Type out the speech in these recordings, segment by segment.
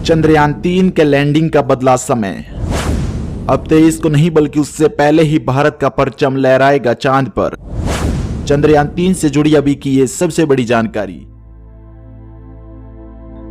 चंद्रयान-3 के लैंडिंग का बदला समय। अब 23 को नहीं बल्कि उससे पहले ही भारत का परचम लहराएगा चांद पर। चंद्रयान-3 से जुड़ी अभी की ये सबसे बड़ी जानकारी।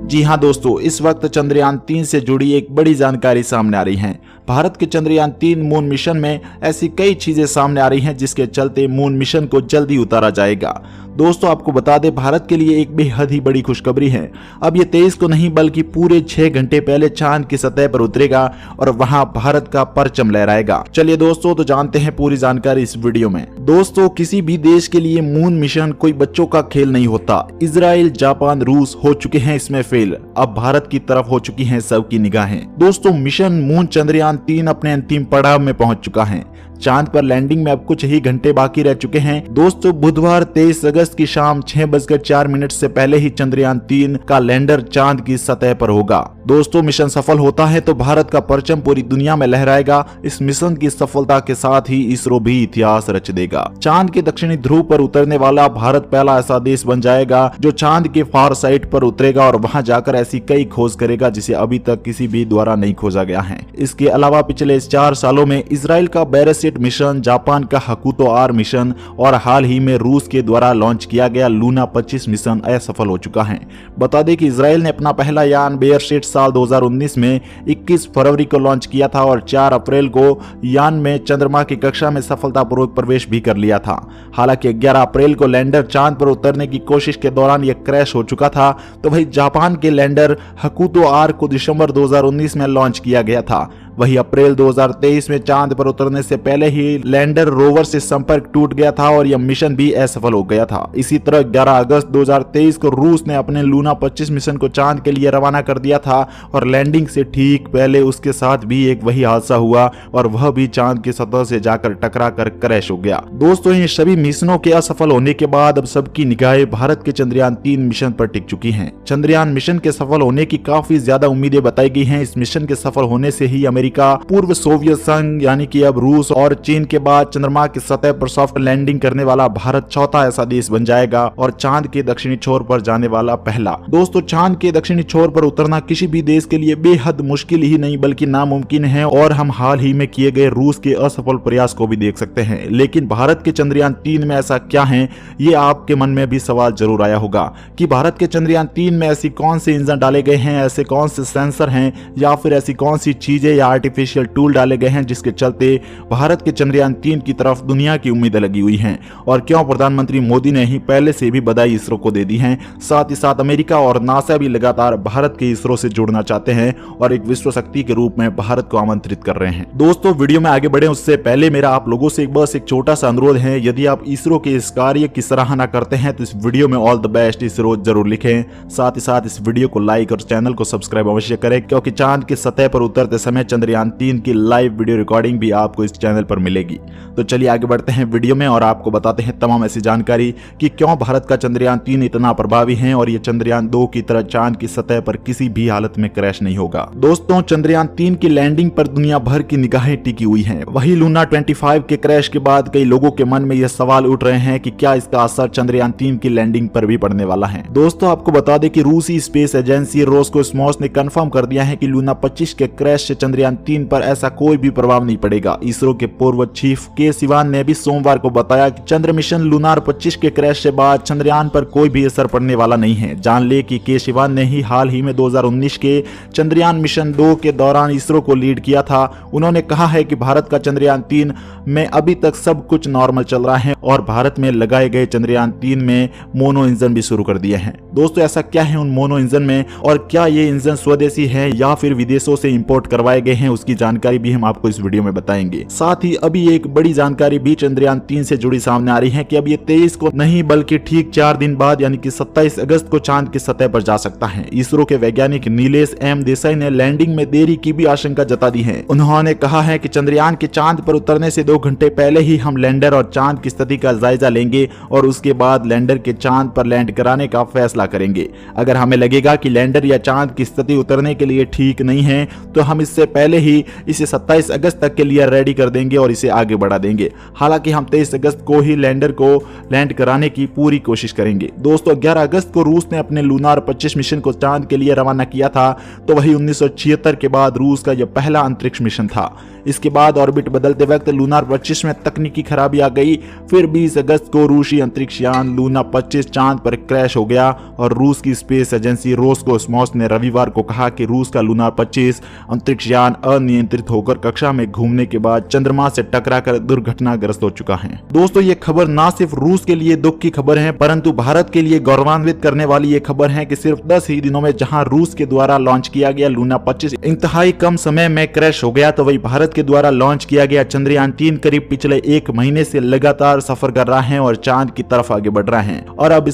जी हां दोस्तों, इस वक्त चंद्रयान-3 से जुड़ी एक बड़ी जानकारी सामने आ रही है। भारत के चंद्रयान-3 मून मिशन में ऐसी कई चीजें सामने आ रही हैं जिसके चलते मून मिशन को जल्दी उतारा जाएगा। दोस्तों आपको बता दें, भारत के लिए एक बेहद ही बड़ी खुशखबरी है। अब ये 23 को नहीं बल्कि पूरे 6 घंटे पहले चांद की सतह पर उतरेगा और वहां भारत का परचम लहराएगा। चलिए दोस्तों, तो जानते हैं पूरी जानकारी इस वीडियो में। दोस्तों, किसी भी देश के लिए मून मिशन कोई बच्चों का खेल नहीं होता। इजराइल, जापान, रूस हो चुके हैं इसमें फेल। अब भारत की तरफ हो चुकी हैं सबकी निगाहें। दोस्तों, मिशन मून चंद्रयान-3 अपने अंतिम पड़ाव में पहुंच चुका है। चांद पर लैंडिंग में अब कुछ ही घंटे बाकी रह चुके हैं। दोस्तों, बुधवार 23 अगस्त की शाम 6:04 से पहले ही चंद्रयान-3 का लैंडर चांद की सतह पर होगा। दोस्तों, मिशन सफल होता है तो भारत का परचम पूरी दुनिया में लहराएगा। इस मिशन की सफलता के साथ ही इसरो भी इतिहास रच देगा। चांद के दक्षिणी ध्रुव पर उतरने वाला भारत पहला ऐसा देश बन जाएगा जो चांद के फार साइड पर उतरेगा और वहां जाकर ऐसी कई खोज करेगा जिसे अभी तक किसी भी द्वारा नहीं खोजा गया है। इसके अलावा पिछले 4 सालों में इजराइल का बेरेसेट मिशन, जापान का हकुतो आर मिशन और हाल ही में रूस के द्वारा लॉन्च किया गया लूना 25 मिशन असफल हो चुका है। बता दें कि इजराइल ने अपना पहला यान बेयरसेट साल 2019 में 21 फरवरी को लॉन्च किया था और 4 अप्रैल को यान में चंद्रमा की कक्षा में सफलतापूर्वक प्रवेश भी कर लिया था। हालांकि 11 अप्रैल को लैंडर चांद पर उतरने की कोशिश के दौरान यह क्रैश हो चुका था। तो वही जापान के लैंडर हकुतो आर को दिसंबर 2019 में लॉन्च किया गया था। वही अप्रैल 2023 में चांद पर उतरने से पहले ही लैंडर रोवर से संपर्क टूट गया था और यह मिशन भी असफल हो गया था। इसी तरह 11 अगस्त 2023 को रूस ने अपने लूना 25 मिशन को चांद के लिए रवाना कर दिया था और लैंडिंग से ठीक पहले उसके साथ भी एक वही हादसा हुआ और वह भी चांद की सतह से जाकर टकरा कर क्रैश हो गया। दोस्तों, इन सभी मिशनों के असफल होने के बाद अब सबकी निगाहें भारत के चंद्रयान-3 मिशन पर टिक चुकी हैं। चंद्रयान मिशन के सफल होने की काफी ज्यादा उम्मीदें बताई गई हैं। इस मिशन के सफल होने से ही अमेरिका, पूर्व सोवियत संघ यानी कि अब रूस और चीन के बाद चंद्रमा की सतह पर सॉफ्ट लैंडिंग करने वाला भारत चौथा ऐसा देश बन जाएगा और चांद के दक्षिणी छोर पर जाने वाला पहला। दोस्तों, चांद के दक्षिणी छोर पर उतरना किसी भी देश के लिए बेहद मुश्किल ही नहीं बल्कि नामुमकिन है और हम हाल ही में किए गए रूस के असफल प्रयास को भी देख सकते हैं। लेकिन भारत के चंद्रयान-3 में ऐसा क्या है, ये आपके मन में भी सवाल जरूर आया होगा कि भारत के चंद्रयान-3 में ऐसी कौन से इंजन डाले गए हैं, ऐसे कौन से सेंसर हैं या फिर ऐसी कौन सी चीजें या आर्टिफिशियल टूल डाले गए हैं जिसके चलते भारत के चंद्रयान-3 की तरफ दुनिया की उम्मीदें लगी हुई हैं। और क्यों प्रधानमंत्री मोदी ने ही पहले से भी बधाई इसरो को दे दी है। साथ ही साथ अमेरिका और नासा भी लगातार भारत के इसरो से जुड़ना चाहते हैं और एक विश्व शक्ति के रूप में भारत को आमंत्रित कर रहे हैं। दोस्तों, वीडियो में आगे बढ़े उससे पहले मेरा आप लोगों से बस एक छोटा सा अनुरोध है, यदि आप इसरो के इस कार्य की सराहना करते हैं तो इस वीडियो में ऑल द बेस्ट इसरो जरूर लिखें। साथ ही साथ इस वीडियो को लाइक और चैनल को सब्सक्राइब अवश्य करें क्योंकि चांद की सतह पर उतरते समय चंद्रयान-3 की लाइव वीडियो रिकॉर्डिंग भी आपको इस चैनल पर मिलेगी। तो चलिए आगे बढ़ते हैं वीडियो में और आपको बताते हैं तमाम ऐसी जानकारी कि क्यों भारत का चंद्रयान-3 इतना प्रभावी है और ये चंद्रयान-2 की तरह चांद की सतह पर किसी भी हालत में क्रैश नहीं होगा। दोस्तों, चंद्रयान-3 की लैंडिंग पर दुनिया भर की निगाहें टिकी हुई हैं। वही लूना 25 के क्रैश के बाद कई लोगों के मन में यह सवाल उठ रहे हैं कि क्या इसका असर चंद्रयान-3 की लैंडिंग पर भी पड़ने वाला है। दोस्तों, आपको बता दें कि रूसी स्पेस एजेंसी रोस्कोस्मोस ने कंफर्म कर दिया है कि लूना 25 के क्रैश से चंद्रयान-3 पर ऐसा कोई भी प्रभाव नहीं पड़ेगा। इसरो के पूर्व चीफ के सिवान ने भी सोमवार को बताया कि चंद्र मिशन लूनार 25 के क्रैश के बाद चंद्रयान पर कोई भी असर पड़ने वाला नहीं है। जान ले कि के सिवान ने ही हाल ही में 2019 के चंद्रयान मिशन 2 के दौरान इसरो को लीड किया था। उन्होंने कहा है कि भारत का चंद्रयान-3 में अभी तक सब कुछ नॉर्मल चल रहा है और भारत में लगाए गए चंद्रयान-3 में मोनो इंजन भी शुरू कर दिए हैं। दोस्तों, ऐसा क्या है उन मोनो इंजन में और क्या ये इंजन स्वदेशी है या फिर विदेशों से इंपोर्ट करवाए गए हैं, उसकी जानकारी भी हम आपको इस वीडियो में बताएंगे। साथ ही अभी एक बड़ी जानकारी भी चंद्रयान-3 से जुड़ी सामने आ रही है कि अब ये 23 को नहीं बल्कि ठीक 4 दिन बाद यानी कि 27 अगस्त को चांद की सतह पर जा सकता है। इसरो के वैज्ञानिक नीलेश एम देसाई ने लैंडिंग में देरी की भी आशंका जता दी है। उन्होंने कहा है कि चंद्रयान के चांद पर उतरने से 2 घंटे पहले ही हम लैंडर और चांद की स्थिति का जायजा लेंगे और उसके बाद लैंडर के चांद पर लैंड कराने का फैसला करेंगे। अगर हमें लगेगा कि लैंडर या चांद की स्थिति उतरने के लिए ठीक नहीं है तो हम इससे पहले पहले ही इसे 27 अगस्त तक के लिए रेडी कर देंगे और इसे आगे बढ़ा देंगे। हालांकि हम 23 अगस्त को ही लैंडर को लैंड कराने की पूरी कोशिश करेंगे। दोस्तों 11 अगस्त को रूस ने अपने लूनार 25 मिशन को चांद के लिए रवाना किया था, तो वही 1976 के बाद रूस का यह पहला अंतरिक्ष मिशन था। इसके बाद ऑर्बिट बदलते वक्त लूनार 25 में तकनीकी खराबी आ गई। फिर 20 अगस्त को रूसी अंतरिक्ष यान लूना 25 चांद पर क्रैश हो गया और रूस की स्पेस एजेंसी रोसकोस्मोस ने रविवार को कहा कि रूस का लूनार 25 अंतरिक्ष यान अनियंत्रित होकर कक्षा में घूमने के बाद चंद्रमा से टकराकर दुर्घटनाग्रस्त हो चुका है। दोस्तों ये खबर ना सिर्फ रूस के लिए दुख की खबर है, परंतु भारत के लिए गौरवान्वित करने वाली ये खबर है कि सिर्फ 10 ही दिनों में जहां रूस के द्वारा लॉन्च किया गया लूना 25 इंतहाई कम समय में क्रैश हो गया, तो वही भारत के द्वारा लॉन्च किया गया चंद्रयान 3 करीब पिछले 1 महीने से लगातार सफर कर रहा है और चांद की तरफ आगे बढ़ रहा है। और अब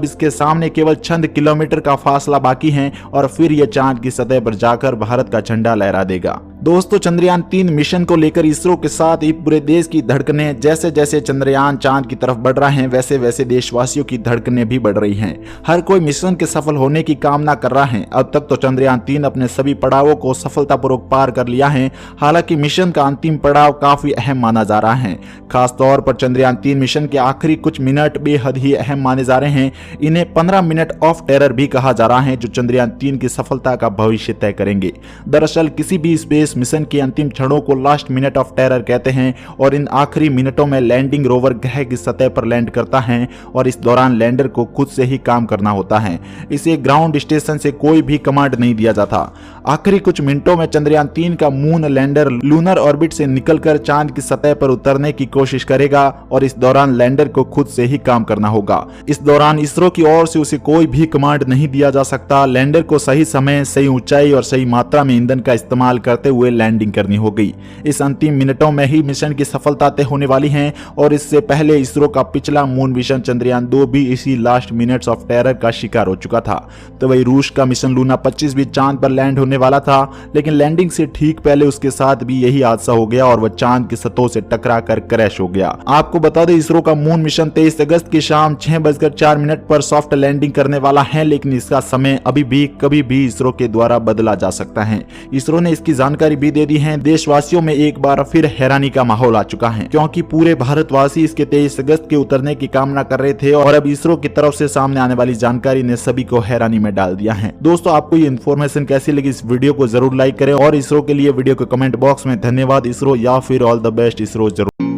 इसके सामने केवल चंद किलोमीटर का फासला बाकी है और फिर यह चांद की सतह पर जाकर भारत का झंडा लहरा देगा। दोस्तों चंद्रयान 3 मिशन को लेकर इसरो के साथ ही पूरे देश की धड़कनें, जैसे जैसे चंद्रयान चांद की तरफ बढ़ रहा है वैसे वैसे देशवासियों की धड़कनें भी बढ़ रही हैं। हर कोई मिशन के सफल होने की कामना कर रहा है। अब तक तो चंद्रयान 3 अपने सभी पड़ावों को सफलतापूर्वक पार कर लिया है। हालांकि मिशन का अंतिम पड़ाव काफी अहम माना जा रहा है। खास तौर पर चंद्रयान 3 मिशन के आखिरी कुछ मिनट बेहद ही अहम माने जा रहे हैं। इन्हें 15 मिनट ऑफ टेरर भी कहा जा रहा है, जो चंद्रयान 3 की सफलता का भविष्य तय करेंगे। दरअसल किसी भी स्पेस मिशन के अंतिम क्षणों को लास्ट मिनट ऑफ टेरर कहते हैं और इन आखिरी मिनटों में लैंडिंग रोवर ग्रह की सतह पर लैंड करता है और इस दौरान लैंडर को खुद से ही काम करना होता है। इसे ग्राउंड स्टेशन से कोई भी कमांड नहीं दिया जाता। आखिरी कुछ मिनटों में चंद्रयान 3 का मून लैंडर लूनर ऑर्बिट से निकलकर चांद की सतह पर उतरने की कोशिश करेगा और इस दौरान लैंडर को खुद से ही काम करना होगा। इस दौरान इसरो की ओर से उसे कोई भी कमांड नहीं दिया जा सकता। लैंडर को सही समय, सही ऊंचाई और सही मात्रा में ईंधन का इस्तेमाल करते हुए लैंडिंग करनी होगी। इस अंतिम मिनटों में ही मिशन की सफलता तय होने वाली है और इससे पहले इसरो का पिछला मून मिशन चंद्रयान 2 भी इसी लास्ट मिनट्स ऑफ टेरर का शिकार हो चुका था। तो वही रूस का मिशन लूना 25 भी चांद पर लैंड होने वाला था, लेकिन लैंडिंग से ठीक पहले उसके साथ भी यही हादसा हो गया और वह चांद की सतह से टकराकर क्रैश हो गया। आपको बता दें इसरो का मून मिशन 23 अगस्त की शाम 6:04 पर सॉफ्ट लैंडिंग करने वाला है, लेकिन इसका समय अभी भी कभी भी इसरो के द्वारा बदला जा सकता है। इसरो ने इसकी जानकारी भी दे दी है। देशवासियों में एक बार फिर हैरानी का माहौल आ चुका है, क्योंकि पूरे भारतवासी इसके 23 अगस्त के उतरने की कामना कर रहे थे और अब इसरो की तरफ से सामने आने वाली जानकारी ने सभी को हैरानी में डाल दिया है। दोस्तों आपको ये इन्फॉर्मेशन कैसी लगी, इस वीडियो को जरूर लाइक करें और इसरो के लिए वीडियो के कमेंट बॉक्स में धन्यवाद इसरो या फिर ऑल द बेस्ट इसरो जरूर